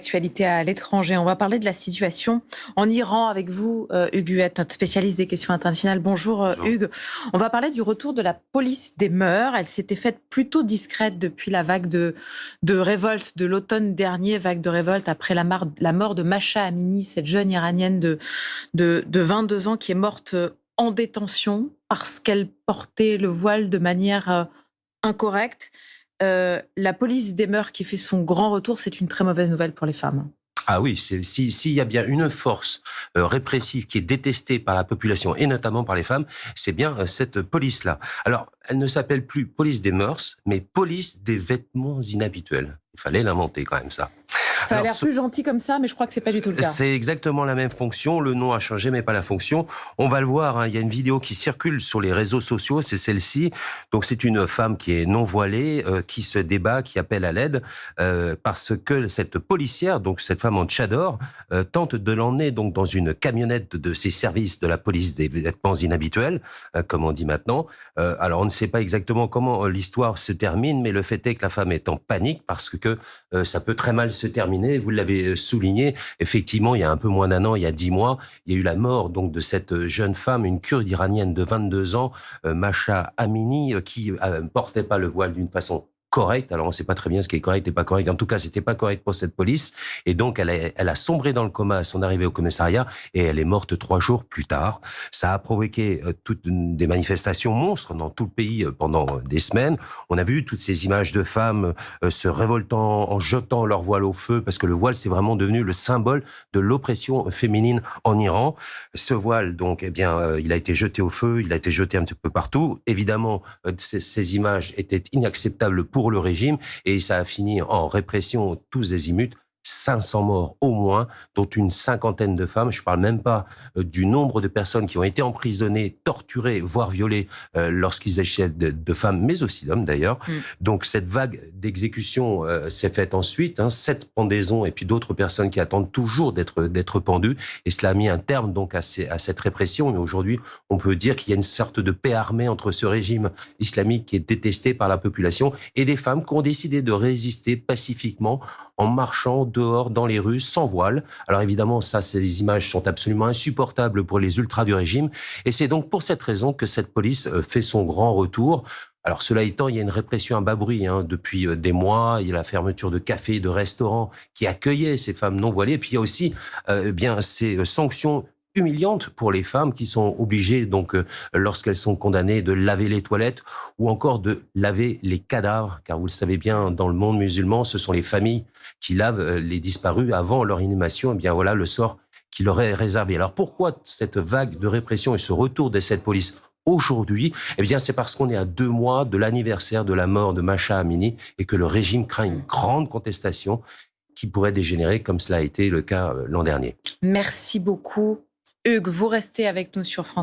l'actualité à l'étranger. On va parler de la situation en Iran avec vous, Hugues Huette, notre spécialiste des questions internationales. Bonjour, Bonjour. Hugues. On va parler du retour de la police des mœurs. Elle s'était faite plutôt discrète depuis la vague de révolte de l'automne dernier, vague de révolte après la mort de Mahsa Amini, cette jeune Iranienne de 22 ans qui est morte en détention parce qu'elle portait le voile de manière incorrecte. La police des mœurs qui fait son grand retour, c'est une très mauvaise nouvelle pour les femmes. Ah oui, s'il y a bien une force répressive qui est détestée par la population et notamment par les femmes, c'est bien cette police-là. Alors, elle ne s'appelle plus police des mœurs, mais police des vêtements inhabituels. Il fallait l'inventer quand même, ça. Ça a l'air plus gentil comme ça, mais je crois que c'est pas du tout le cas. C'est exactement la même fonction. Le nom a changé, mais pas la fonction. On va le voir. Hein, il y a une vidéo qui circule sur les réseaux sociaux. C'est celle-ci. Donc, c'est une femme qui est non voilée, qui se débat, qui appelle à l'aide, parce que cette policière, donc cette femme en tchador, tente de l'emmener donc dans une camionnette de ces services de la police des vêtements inhabituels, comme on dit maintenant. Alors, on ne sait pas exactement comment l'histoire se termine, mais le fait est que la femme est en panique parce que ça peut très mal se terminer. Vous l'avez souligné, effectivement, il y a un peu moins d'un an, il y a 10 mois, il y a eu la mort donc de cette jeune femme, une Kurde iranienne de 22 ans, Mahsa Amini, qui portait pas le voile d'une façon correcte. Alors, on ne sait pas très bien ce qui est correct et pas correct. En tout cas, c'était pas correct pour cette police. Et donc, elle a sombré dans le coma à son arrivée au commissariat et elle est morte 3 jours plus tard. Ça a provoqué des manifestations monstres dans tout le pays pendant des semaines. On a vu toutes ces images de femmes se révoltant en jetant leur voile au feu parce que le voile, c'est vraiment devenu le symbole de l'oppression féminine en Iran. Ce voile, donc, eh bien, il a été jeté au feu, il a été jeté un petit peu partout. Évidemment, ces images étaient inacceptables pour le régime et ça a fini en répression tous azimuts. 500 morts au moins, dont une cinquantaine de femmes. Je ne parle même pas du nombre de personnes qui ont été emprisonnées, torturées, voire violées lorsqu'il s'agissait de femmes, mais aussi d'hommes d'ailleurs. Donc cette vague d'exécution s'est faite ensuite, 7 pendaisons et puis d'autres personnes qui attendent toujours d'être pendues. Et cela a mis un terme donc à cette répression. Mais aujourd'hui, on peut dire qu'il y a une sorte de paix armée entre ce régime islamique qui est détesté par la population et des femmes qui ont décidé de résister pacifiquement en marchant dehors dans les rues sans voile. Alors évidemment, ces images sont absolument insupportables pour les ultras du régime. Et c'est donc pour cette raison que cette police fait son grand retour. Alors cela étant, il y a une répression à bas bruit depuis des mois. Il y a la fermeture de cafés, de restaurants qui accueillaient ces femmes non voilées. Et puis il y a aussi bien ces sanctions humiliantes pour les femmes qui sont obligées, donc, lorsqu'elles sont condamnées, de laver les toilettes ou encore de laver les cadavres. Car vous le savez bien, dans le monde musulman, ce sont les familles qui lavent les disparus avant leur inhumation. Et bien voilà le sort qui leur est réservé. Alors pourquoi cette vague de répression et ce retour de cette police aujourd'hui? Eh bien, c'est parce qu'on est à 2 mois de l'anniversaire de la mort de Mahsa Amini et que le régime craint une grande contestation qui pourrait dégénérer comme cela a été le cas l'an dernier. Merci beaucoup, Hugues. Vous restez avec nous sur France.